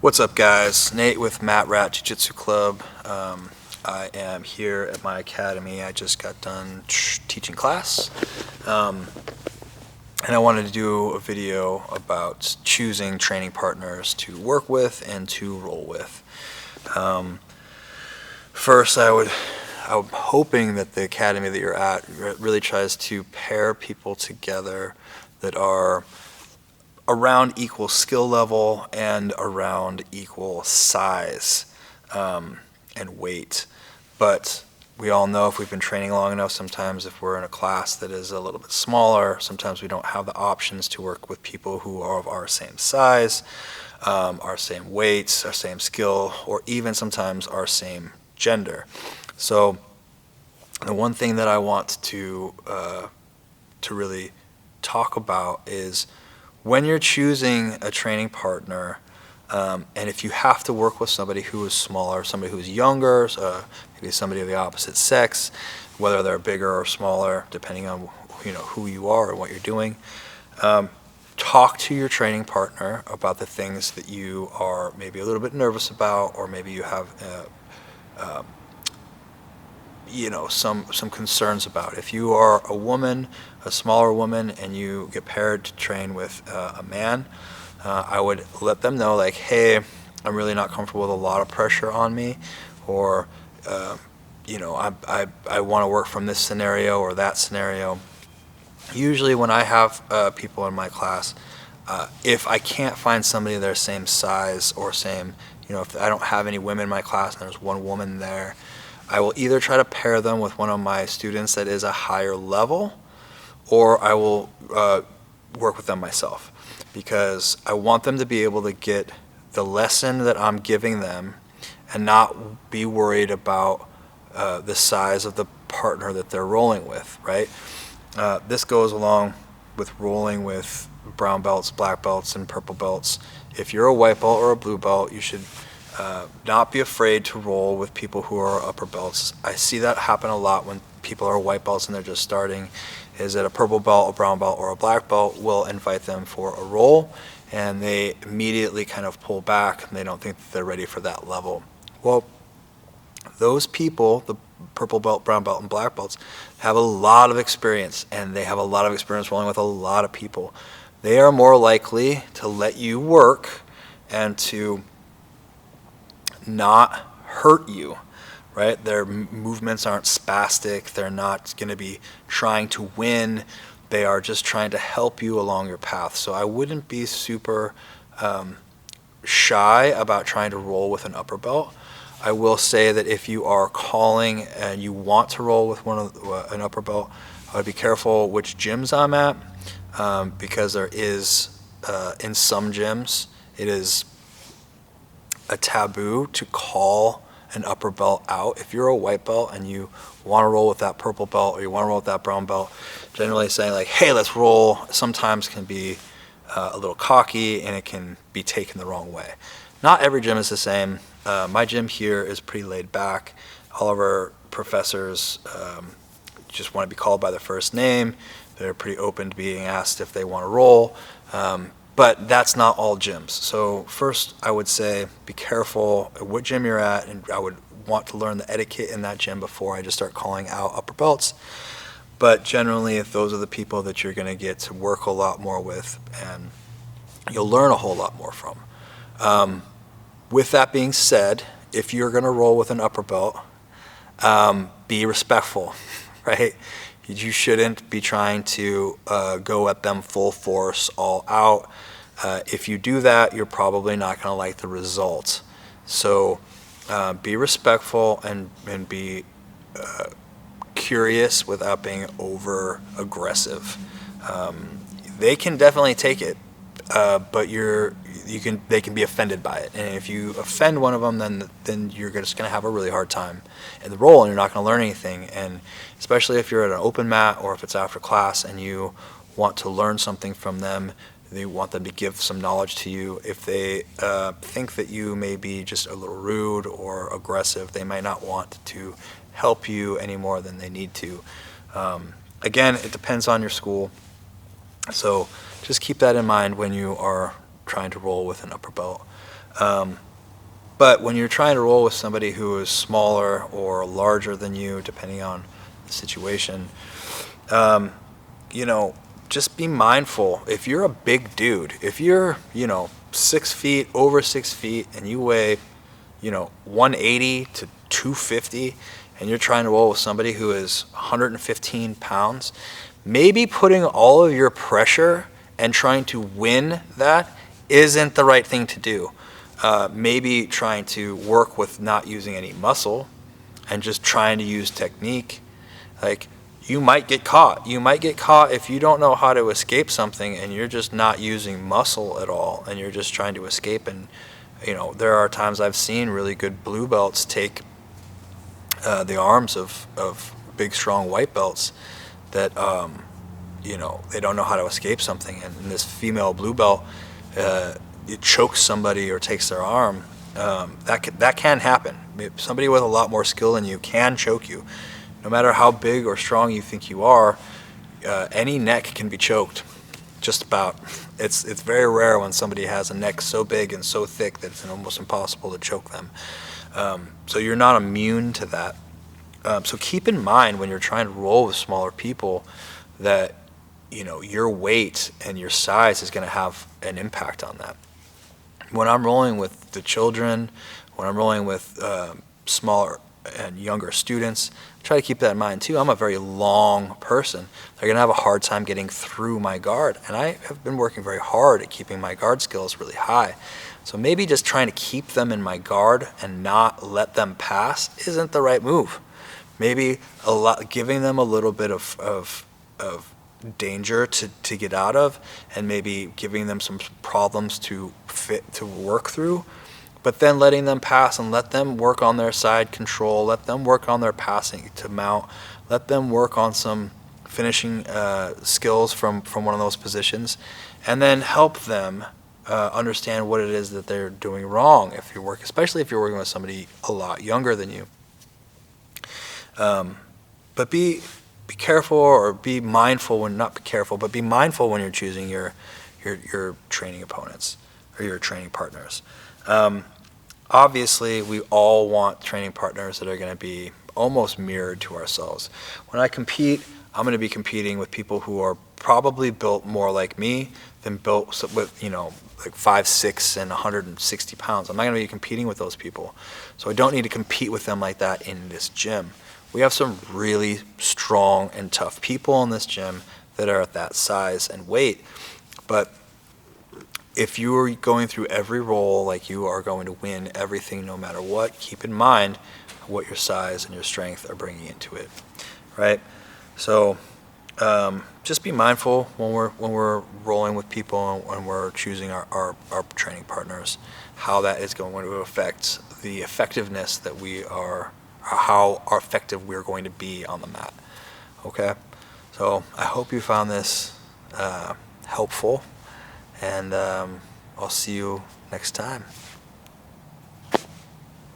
What's up, guys? Nate with Matt Rat Jiu Jitsu Club. I am here at my academy. I just got done teaching class, and I wanted to do a video about choosing training partners to work with and to roll with. First, I'm hoping that the academy that you're at really tries to pair people together that are around equal skill level and around equal size and weight. But we all know if we've been training long enough, sometimes if we're in a class that is a little bit smaller, sometimes we don't have the options to work with people who are of our same size, our same weights, our same skill, or even sometimes our same gender. So the one thing that I want to really talk about is when you're choosing a training partner, and if you have to work with somebody who is smaller, somebody who's younger, maybe somebody of the opposite sex, whether they're bigger or smaller, depending on who you are and what you're doing, talk to your training partner about the things that you are maybe a little bit nervous about, or maybe you have some concerns about. If you are a woman, a smaller woman, and you get paired to train with a man, I would let them know, like, hey, I'm really not comfortable with a lot of pressure on me, or I want to work from this scenario or that scenario. Usually when I have people in my class, if I can't find somebody their same size or same, if I don't have any women in my class and there's one woman there, I will either try to pair them with one of my students that is a higher level, or I will work with them myself, because I want them to be able to get the lesson that I'm giving them and not be worried about the size of the partner that they're rolling with, right? This goes along with rolling with brown belts, black belts, and purple belts. If you're a white belt or a blue belt, you should not be afraid to roll with people who are upper belts. I see that happen a lot when people are white belts and they're just starting, is that a purple belt, a brown belt, or a black belt will invite them for a roll, and they immediately kind of pull back and they don't think that they're ready for that level. Well, those people, the purple belt, brown belt, and black belts, have a lot of experience, and they have a lot of experience rolling with a lot of people. They are more likely to let you work and to not hurt you, right? Their movements aren't spastic. They're not going to be trying to win. They are just trying to help you along your path. So I wouldn't be super shy about trying to roll with an upper belt. I will say that if you are calling and you want to roll with an upper belt, I would be careful which gyms I'm at, because there is, in some gyms, it is a taboo to call an upper belt out. If you're a white belt and you want to roll with that purple belt, or you want to roll with that brown belt, generally saying like, hey, let's roll, sometimes can be a little cocky, and it can be taken the wrong way. Not every gym is the same. My gym here is pretty laid back. All of our professors just want to be called by their first name. They're pretty open to being asked if they want to roll. But that's not all gyms. So first, I would say be careful at what gym you're at, and I would want to learn the etiquette in that gym before I just start calling out upper belts. But generally, if those are the people that you're going to get to work a lot more with, and you'll learn a whole lot more from. With that being said, if you're going to roll with an upper belt, be respectful, right? You shouldn't be trying to go at them full force, all out. If you do that, you're probably not going to like the result. So be respectful and be curious without being over aggressive. They can definitely take it, but they can be offended by it. And if you offend one of them, then you're just going to have a really hard time in the roll, and you're not going to learn anything. And especially if you're at an open mat, or if it's after class and you want to learn something from them, you want them to give some knowledge to you. If they think that you may be just a little rude or aggressive, they might not want to help you any more than they need to. Again, it depends on your school. So just keep that in mind when you are trying to roll with an upper belt. But when you're trying to roll with somebody who is smaller or larger than you, depending on the situation, just be mindful. If you're a big dude, if you're, 6 feet, over 6 feet, and you weigh, 180 to 250, and you're trying to roll with somebody who is 115 pounds, maybe putting all of your pressure and trying to win that isn't the right thing to do. Maybe trying to work with not using any muscle and just trying to use technique. Like, you might get caught. You might get caught if you don't know how to escape something and you're just not using muscle at all and you're just trying to escape. And, there are times I've seen really good blue belts take the arms of big, strong white belts that, they don't know how to escape something. And this female blue belt, it chokes somebody or takes their arm. That can happen. Somebody with a lot more skill than you can choke you. No matter how big or strong you think you are, any neck can be choked. Just about. It's very rare when somebody has a neck so big and so thick that it's almost impossible to choke them. So you're not immune to that. So keep in mind when you're trying to roll with smaller people that your weight and your size is going to have an impact on that. When I'm rolling with the children, when I'm rolling with smaller and younger students, try to keep that in mind too. I'm a very long person. They're going to have a hard time getting through my guard, and I have been working very hard at keeping my guard skills really high. So maybe just trying to keep them in my guard and not let them pass isn't the right move. Maybe giving them a little bit of danger to get out of, and maybe giving them some problems to work through, but then letting them pass and let them work on their side control, let them work on their passing to mount, let them work on some finishing skills from one of those positions, and then help them understand what it is that they're doing wrong especially if you're working with somebody a lot younger than you. But be careful, or be mindful but be mindful when you're choosing your training opponents or your training partners. Obviously, we all want training partners that are going to be almost mirrored to ourselves. When I compete, I'm going to be competing with people who are probably built more like me than built with, like 5'6" and 160 pounds. I'm not going to be competing with those people. So I don't need to compete with them like that in this gym. We have some really strong and tough people in this gym that are at that size and weight. But if you are going through every roll like you are going to win everything no matter what, keep in mind what your size and your strength are bringing into it, right? So just be mindful when we're rolling with people and when we're choosing our training partners, how that is going to affect the effectiveness that we are, how effective we're going to be on the mat, okay? So I hope you found this helpful, and I'll see you next time.